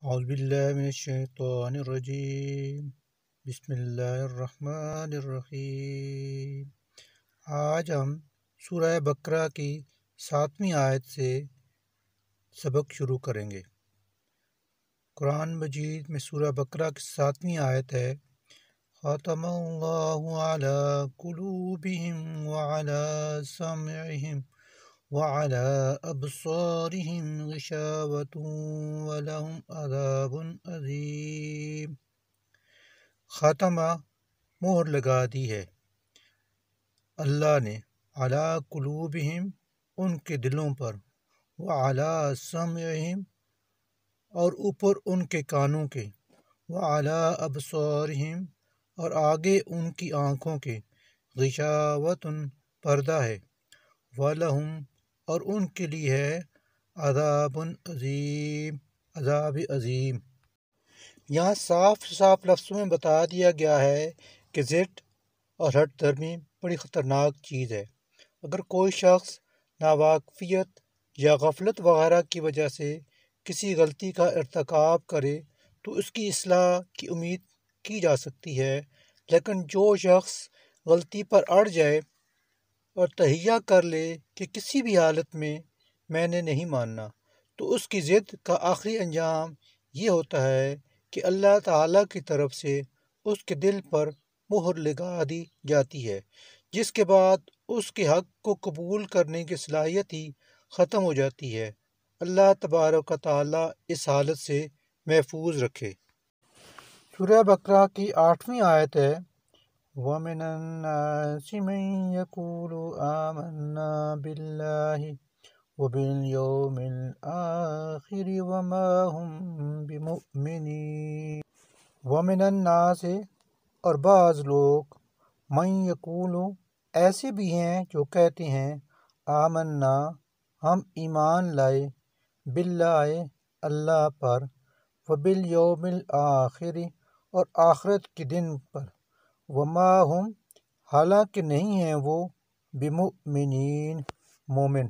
اعوذ باللہ من الشیطان الرجیم بسم اللہ الرحمن الرحیم۔ آج ہم سورہ بقرہ کی 7ویں آیت سے سبق شروع کریں گے۔ قرآن مجید میں سورہ بقرہ کی 7ویں آیت ہے، ختم اللہ علی قلوبہم وعلی سمعہم وعلى أبصارهم غشاوة ولهم عذاب عظیم۔ خاتمہ مہر لگا دی ہے اللہ نے، علی قلوبہم ان کے دلوں پر، وعلی سمعہم اور اوپر ان کے کانوں کے، وعلی ابصارہم اور آگے ان کی آنکھوں کے، غشاوۃ پردہ ہے، وَلَهُمْ اور ان کے لیے ہے عذاب عظیم، عذاب عظیم۔ یہاں صاف صاف لفظوں میں بتا دیا گیا ہے کہ ضد اور ہٹ دھرمی بڑی خطرناک چیز ہے۔ اگر کوئی شخص ناواقفیت یا غفلت وغیرہ کی وجہ سے کسی غلطی کا ارتکاب کرے تو اس کی اصلاح کی امید کی جا سکتی ہے، لیکن جو شخص غلطی پر اڑ جائے اور تہیہ کر لے کہ کسی بھی حالت میں نے نہیں ماننا، تو اس کی ضد کا آخری انجام یہ ہوتا ہے کہ اللہ تعالیٰ کی طرف سے اس کے دل پر مہر لگا دی جاتی ہے، جس کے بعد اس کے حق کو قبول کرنے کی صلاحیت ہی ختم ہو جاتی ہے۔ اللہ تبارک و تعالیٰ اس حالت سے محفوظ رکھے۔ سورہ بقرہ کی 8ویں آیت ہے، وَمِنَ النَّاسِ مَن يَقُولُ آمَنَّا بِاللَّهِ وَبِالْيَوْمِ الْآخِرِ وَمَا هُمْ بِمُؤْمِنِينَ۔ وَمِنَ النَّاسِ اور بعض لوگ، مَن یقول ایسے بھی ہیں جو کہتے ہیں، آمنا ہم ایمان لائے، باللہ اللہ پر، وبالیوم الآخر اور آخرت کے دن پر، وما ہم حالانکہ نہیں ہیں وہ، بمؤمنین مومن۔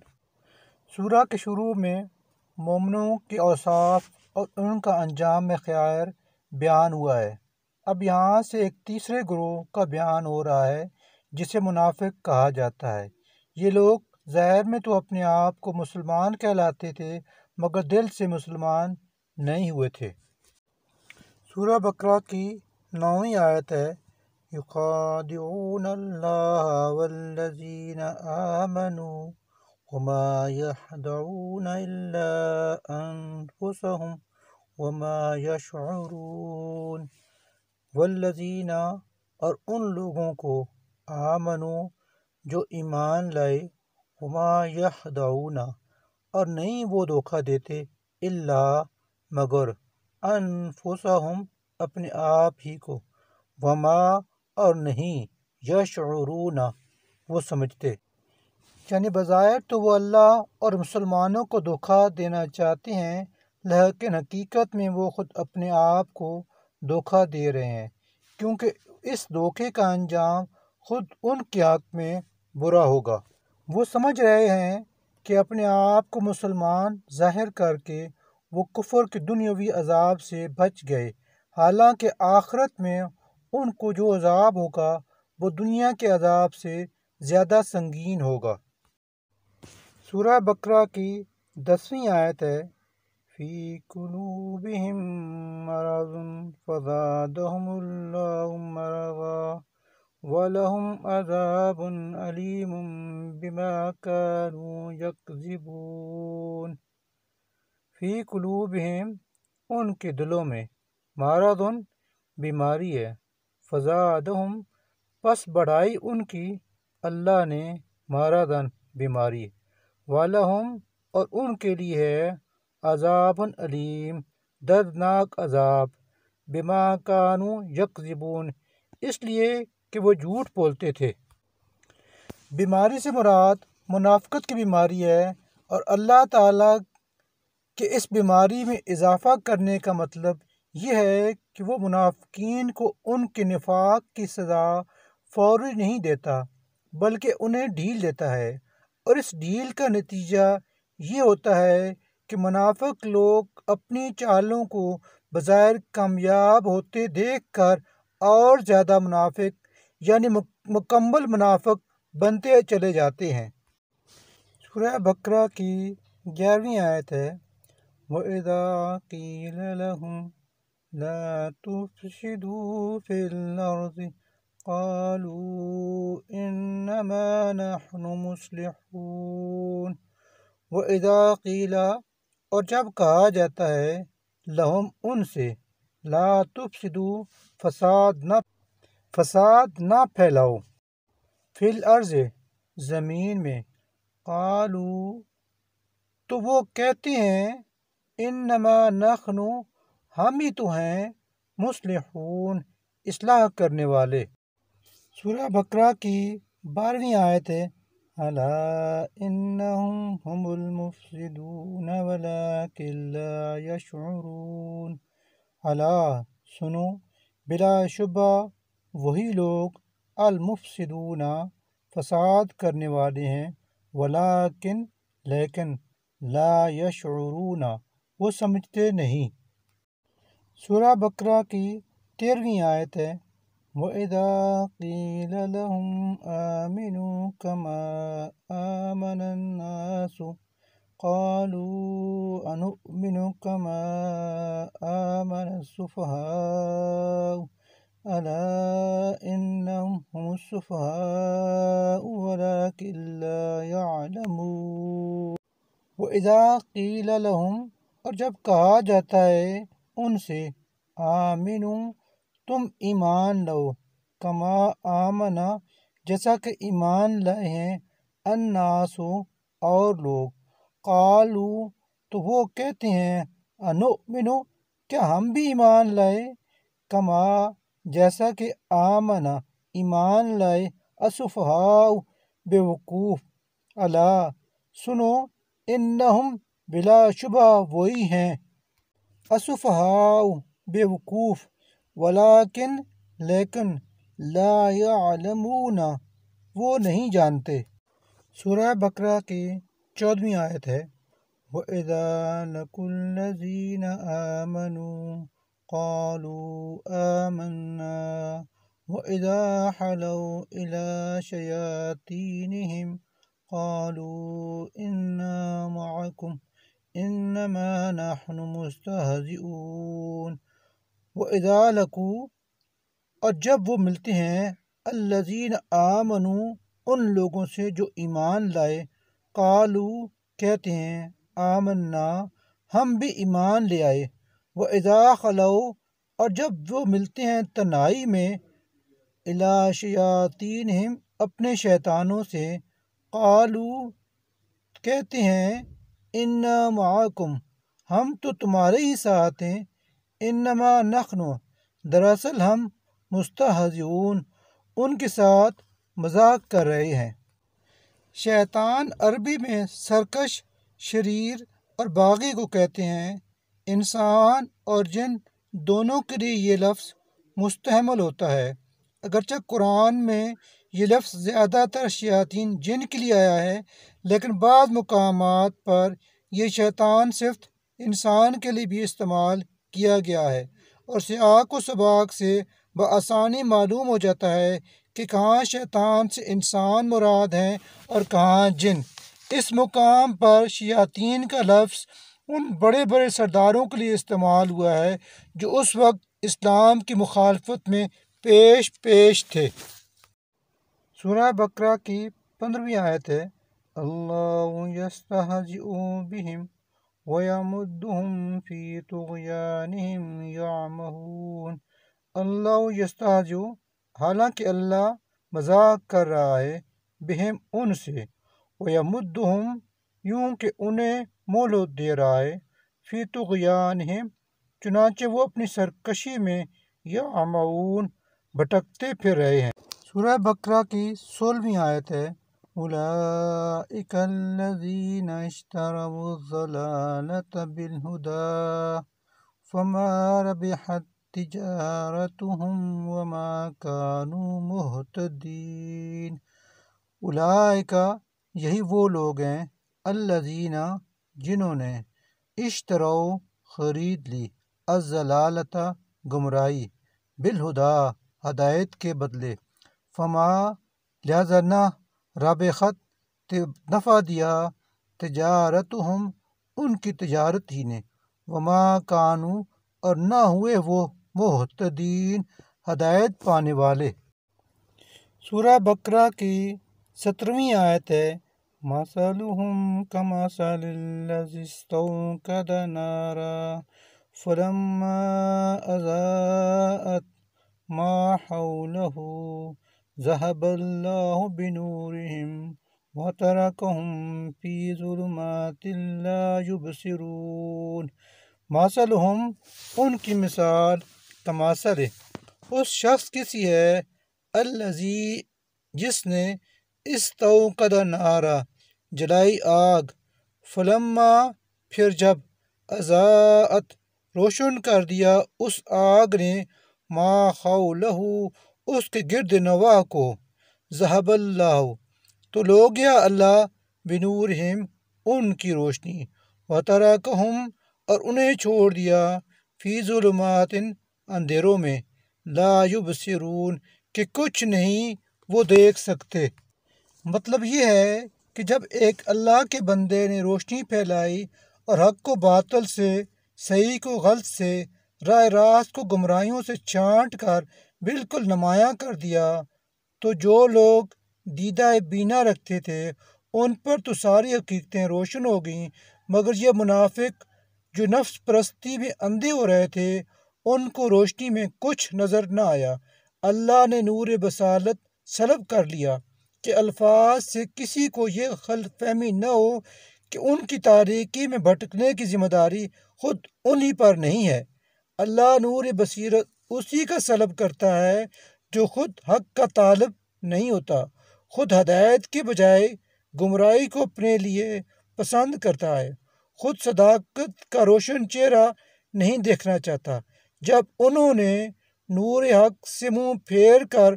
سورہ کے شروع میں مومنوں کے اوصاف اور ان کا انجام خیر بیان ہوا ہے۔ اب یہاں سے ایک تیسرے گروہ کا بیان ہو رہا ہے جسے منافق کہا جاتا ہے۔ یہ لوگ ظاہر میں تو اپنے آپ کو مسلمان کہلاتے تھے مگر دل سے مسلمان نہیں ہوئے تھے۔ سورہ بقرہ کی 9ویں آیت ہے، یخادعون اللہ والذین آمنوا وما یخدعون الا انفسهم وما یشعرون۔ والذین اور ان لوگوں کو، آمنوا جو ایمان لائے، وما یخدعون اور نہیں وہ دھوکہ دیتے، الا مگر، انفسهم اپنے آپ ہی کو، وما اور نہیں، یشعرون وہ سمجھتے۔ یعنی بظاہر تو وہ اللہ اور مسلمانوں کو دھوکہ دینا چاہتے ہیں، لیکن حقیقت میں وہ خود اپنے آپ کو دھوکہ دے رہے ہیں، کیونکہ اس دھوکے کا انجام خود ان کے حق میں برا ہوگا۔ وہ سمجھ رہے ہیں کہ اپنے آپ کو مسلمان ظاہر کر کے وہ کفر کے دنیاوی عذاب سے بچ گئے، حالانکہ آخرت میں ان کو جو عذاب ہوگا وہ دنیا کے عذاب سے زیادہ سنگین ہوگا۔ سورہ بقرہ کی 10ویں آیت ہے، فی قلوبہم مرض فزادہم اللہ مرضا وَلَهُمْ عَذَابٌ عَلِيمٌ بِمَا كَانُوا يَكْذِبُونَ۔ فی قلوبہم ان کے دلوں میں، مرض بیماری ہے، فزادہم پس بڑھائی ان کی اللہ نے، مرضاً بیماری، وَلَهُمْ اور ان کے لیے ہے، عذاب علیم دردناک عذاب، بما كانوا یکذبون اس لیے کہ وہ جھوٹ بولتے تھے۔ بیماری سے مراد منافقت کی بیماری ہے، اور اللہ تعالیٰ کے اس بیماری میں اضافہ کرنے کا مطلب یہ ہے کہ وہ منافقین کو ان کے نفاق کی سزا فوری نہیں دیتا بلکہ انہیں ڈھیل دیتا ہے، اور اس ڈھیل کا نتیجہ یہ ہوتا ہے کہ منافق لوگ اپنی چالوں کو بظاہر کامیاب ہوتے دیکھ کر اور زیادہ منافق یعنی مکمل منافق بنتے چلے جاتے ہیں۔ سورہ بقرہ کی 11ویں آیت ہے وَإِذَا قِيلَ لَهُمْ لَا تُفْسِدُوا فِي الْأَرْضِ قَالُوا إِنَّمَا نَحْنُ مُصْلِحُونَ۔ وَإِذَا قِيلَ اور جب کہا جاتا ہے لہم ان سے لا تفسدوا فساد نہ پھیلاؤ فی الارض زمین میں قالوا تو وہ کہتے ہیں انما نحن ہم ہی تو ہیں مصلحون اصلاح کرنے والے۔ سورہ بقرہ کی 12ویں آیت ہے الا انہم هم المفسدون ولکن لا یشعرون۔ الا سنو بلا شبہ وہی لوگ المفسدون فساد کرنے والے ہیں لیکن لا یشعرون وہ سمجھتے نہیں۔ سورہ بقرہ کی 13ویں آیت ہے وَإِذَا قِيلَ لَهُمْ آمِنُوا كَمَا آمَنَ النَّاسُ قَالُوا أَنُؤْمِنُ كَمَا آمَنَ السُّفَهَاءُ أَلَا إِنَّهُمْ هُمُ السُّفَهَاءُ وَلَكِنْ لَا يَعْلَمُونَ۔ وَإِذَا قِيلَ لَهُمْ اور جب کہا جاتا ہے ان سے آمنو تم ایمان لو کما آمنا جیسا کہ ایمان لائے ہیں الناس اور لوگ قالو تو وہ کہتے ہیں انؤمنو کیا ہم بھی ایمان لائے کما جیسا کہ آمنا ایمان لائے السفہاء بے وقوف الا سنو انہم بلا شبہ وہی ہیں السفہاء بے وقوف لیکن لا یعلمون وہ نہیں جانتے۔ سورہ بقرہ کی 14ویں آیت ہے وَإِذَا لَقُوا الَّذِينَ آمَنُوا قَالُوا آمَنَّا وَإِذَا خَلَوْا إِلَى شَيَاطِينِهِمْ قَالُوا إِنَّا مَعَكُمْ إِنَّمَا نَحْنُ مُسْتَهْزِئُونَ۔ وَإِذَا لَقُوا اور جب وہ ملتے ہیں الَّذِينَ آمَنُوا ان لوگوں سے جو ایمان لائے قالوا کہتے ہیں آمنا ہم بھی ایمان لے آئے وَإِذَا خَلَوْا اور جب وہ ملتے ہیں تنہائی میں إِلَى شَيَاطِينِهِمْ اپنے شیطانوں سے قالوا کہتے ہیں اِنَّا مَعَكُمْ ہم تو تمہارے ہی ساتھ ہیں انما نحن دراصل ہم مستہزئون ان کے ساتھ مذاق کر رہے ہیں۔ شیطان عربی میں سرکش شریر اور باغی کو کہتے ہیں۔ انسان اور جن دونوں کے لیے یہ لفظ مستعمل ہوتا ہے، اگرچہ قرآن میں یہ لفظ زیادہ تر شیاطین جن کے لیے آیا ہے، لیکن بعض مقامات پر یہ شیطان صرف انسان کے لیے بھی استعمال کیا گیا ہے، اور سیاق و سباق سے بآسانی معلوم ہو جاتا ہے کہ کہاں شیطان سے انسان مراد ہیں اور کہاں جن۔ اس مقام پر شیاطین کا لفظ ان بڑے بڑے سرداروں کے لیے استعمال ہوا ہے جو اس وقت اسلام کی مخالفت میں پیش تھے۔ سورہ بقرہ کی 15ویں آیت ہے اللہ یستہزئ بہم وَیَمُدُّہُمْ فِی طُغْیَانِہِمْ یَعْمَہُونَ۔ اللہ یستہزئ حالانکہ اللہ مذاق کر رہا ہے بہم ان سے وَیَمُدُّہُمْ یوں کہ انہیں مہلت دے رہا ہے فی طغیانہم چنانچہ وہ اپنی سرکشی میں یعمہون بھٹکتے پھر رہے ہیں۔ سورہ بقرہ کی 16ویں آیت ہے اولئک الذین اشتروا الضلالۃ بالہدی فما ربحت تجارتہم وما کانوا مہتدین۔ اولئک یہی وہ لوگ ہیں الذین جنہوں نے اشترو خرید لی الضلالۃ گمراہی بالہدا ہدایت کے بدلے فما لہذا نہ رابخت نفع دیا تجارتہم ان کی تجارت ہی نے وما کانو اور نہ ہوئے وہ مہتدین ہدایت پانے والے۔ سورہ بقرہ کی 17ویں آیت ہے مثلہم کمثل الذی استوقد نارا فلما اضاءت ما حولہ ذہب اللہ بنورہم وترکہم فی ظلمات لا یبصرون۔ مثلہم ان کی مثال کمثل اس شخص کی سی ہے الذی جس نے استوقد نارا جلائی آگ فلما پھر جب اضاءت روشن کر دیا اس آگ نے ما حولہ اس کے گرد نواح کو ذہب اللہ تو لو گیا اللہ بنورہم ان کی روشنی وترکہم اور انہیں چھوڑ دیا فی ظلمات اندھیروں میں لا یبصرون کہ کچھ نہیں وہ دیکھ سکتے۔ مطلب یہ ہے کہ جب ایک اللہ کے بندے نے روشنی پھیلائی اور حق کو باطل سے صحیح کو غلط سے راہ راست کو گمراہیوں سے چھانٹ کر بالکل نمایاں کر دیا تو جو لوگ دیدہ بینا رکھتے تھے ان پر تو ساری حقیقتیں روشن ہو گئیں مگر یہ منافق جو نفس پرستی میں اندھے ہو رہے تھے ان کو روشنی میں کچھ نظر نہ آیا۔ اللہ نے نور بصارت سلب کر لیا کہ الفاظ سے کسی کو یہ غلط فہمی نہ ہو کہ ان کی تاریکی میں بھٹکنے کی ذمہ داری خود انہی پر نہیں ہے۔ اللہ نور بصیرت اسی کا سلب کرتا ہے جو خود حق کا طالب نہیں ہوتا، خود ہدایت کے بجائے گمراہی کو اپنے لیے پسند کرتا ہے، خود صداقت کا روشن چہرہ نہیں دیکھنا چاہتا۔ جب انہوں نے نور حق سے منہ پھیر کر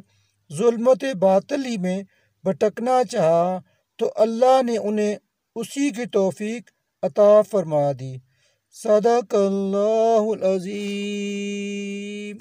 ظلمت باطل ہی میں بھٹکنا چاہا تو اللہ نے انہیں اسی کی توفیق عطا فرما دی۔ صدق اللہ العظیم۔